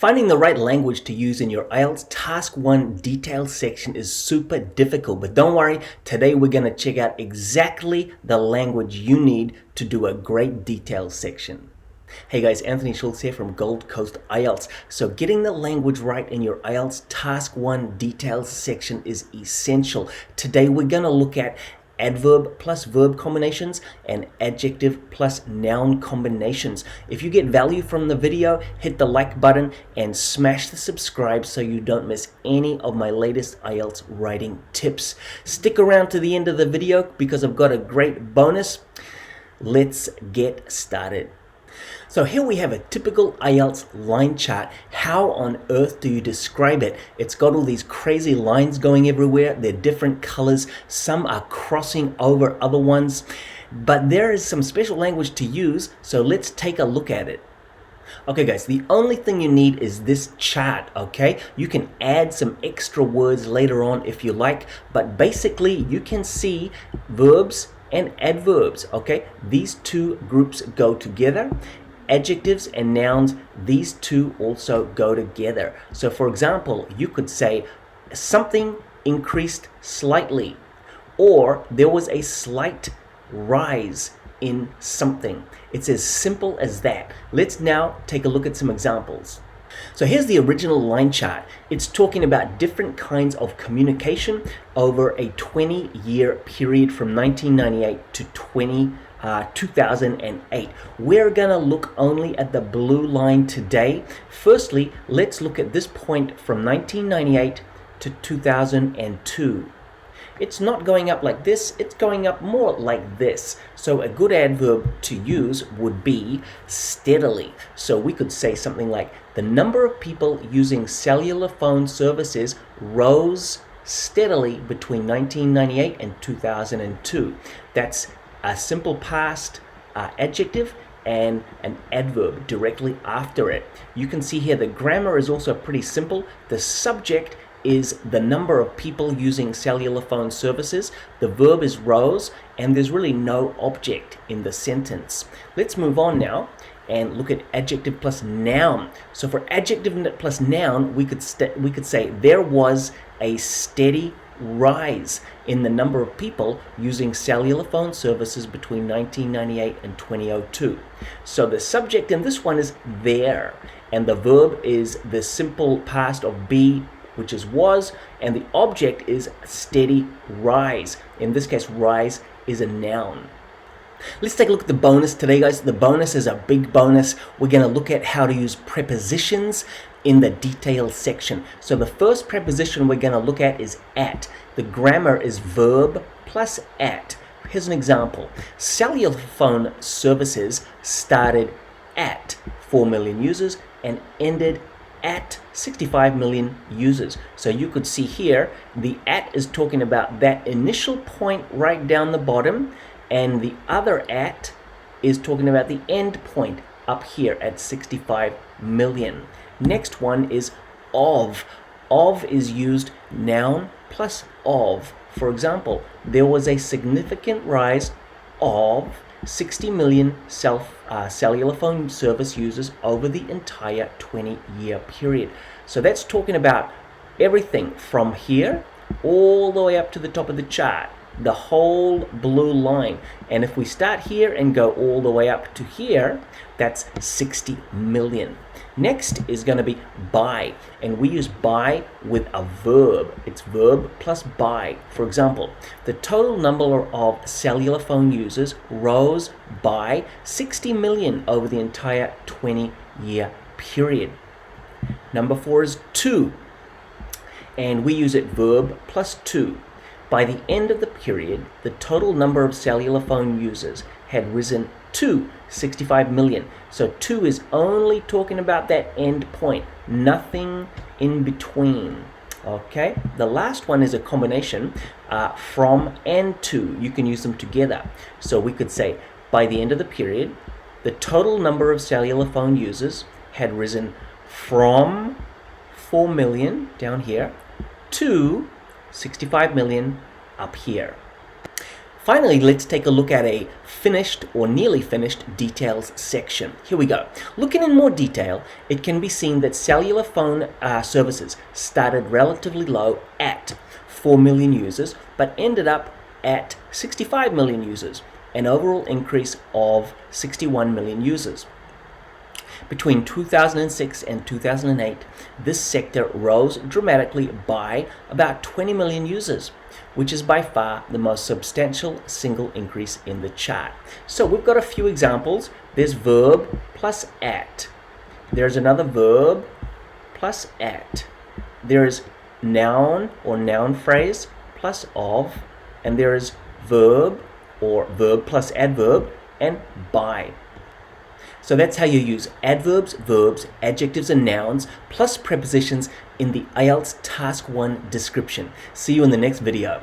Finding the right language to use in your IELTS Task 1 detail section is super difficult, but don't worry, today we're going to check out exactly the language you need to do a great detail section. Hey guys, Anthony Schultz here from Gold Coast IELTS. So getting the language right in your IELTS Task 1 details section is essential. Today we're going to look at adverb plus verb combinations and adjective plus noun combinations. If you get value from the video, hit the like button and smash the subscribe so you don't miss any of my latest IELTS writing tips. Stick around to the end of the video because I've got a great bonus. Let's get started. So here we have a typical IELTS line chart. How on earth do you describe it? It's got all these crazy lines going everywhere. They're different colors. Some are crossing over other ones. But there is some special language to use, so let's take a look at it. Okay guys, the only thing you need is this chart, okay? You can add some extra words later on if you like, but basically you can see verbs and adverbs, okay? These two groups go together. Adjectives and nouns, these two also go together. So for example, you could say something increased slightly, or there was a slight rise in something. It's as simple as that. Let's now take a look at some examples. So here's the original line chart. It's talking about different kinds of communication over a 20-year period from 1998 to 2008. We're gonna look only at the blue line today. Firstly, let's look at this point from 1998 to 2002. It's not going up like this, it's going up more like this. So a good adverb to use would be steadily. So we could say something like, the number of people using cellular phone services rose steadily between 1998 and 2002. That's a simple past adjective and an adverb directly after it. You can see here the grammar is also pretty simple. The subject is the number of people using cellular phone services. The verb is rose, and there's really no object in the sentence. Let's move on now and look at adjective plus noun. So for adjective plus noun, we could say there was a steady rise in the number of people using cellular phone services between 1998 and 2002. So the subject in this one is there, and the verb is the simple past of be, which is was, and the object is steady rise. In this case, rise is a noun. Let's take a look at the bonus today, guys. The bonus is a big bonus. We're going to look at how to use prepositions in the details section. So the first preposition we're going to look at is at. The grammar is verb plus at. Here's an example. Cellular phone services started at 4 million users and ended at 65 million users. So you could see here, the at is talking about that initial point right down the bottom, and the other at is talking about the end point up here at 65 million. Next one is of. Of is used noun plus of. For example, there was a significant rise of 60 million cellular phone service users over the entire 20-year period. So that's talking about everything from here all the way up to the top of the chart, the whole blue line. And if we start here and go all the way up to here, that's 60 million. Next is going to be by, and we use by with a verb. It's verb plus by. For example, the total number of cellular phone users rose by 60 million over the entire 20-year period. Number 4 is to, and we use it verb plus to. By the end of the period, the total number of cellular phone users had risen to 65 million. So to is only talking about that end point, nothing in between. Okay, the last one is a combination from and to. You can use them together. So we could say by the end of the period, the total number of cellular phone users had risen from 4 million down here to 65 million up here. Finally, let's take a look at a finished or nearly finished details section. Here we go. Looking in more detail, it can be seen that cellular phone services started relatively low at 4 million users, but ended up at 65 million users, an overall increase of 61 million users. Between 2006 and 2008, this sector rose dramatically by about 20 million users, which is by far the most substantial single increase in the chart. So we've got a few examples. There's verb plus at. There's another verb plus at. There's noun or noun phrase plus of, and there is verb or verb plus adverb and by. So that's how you use adverbs, verbs, adjectives, and nouns, plus prepositions in the IELTS Task 1 description. See you in the next video.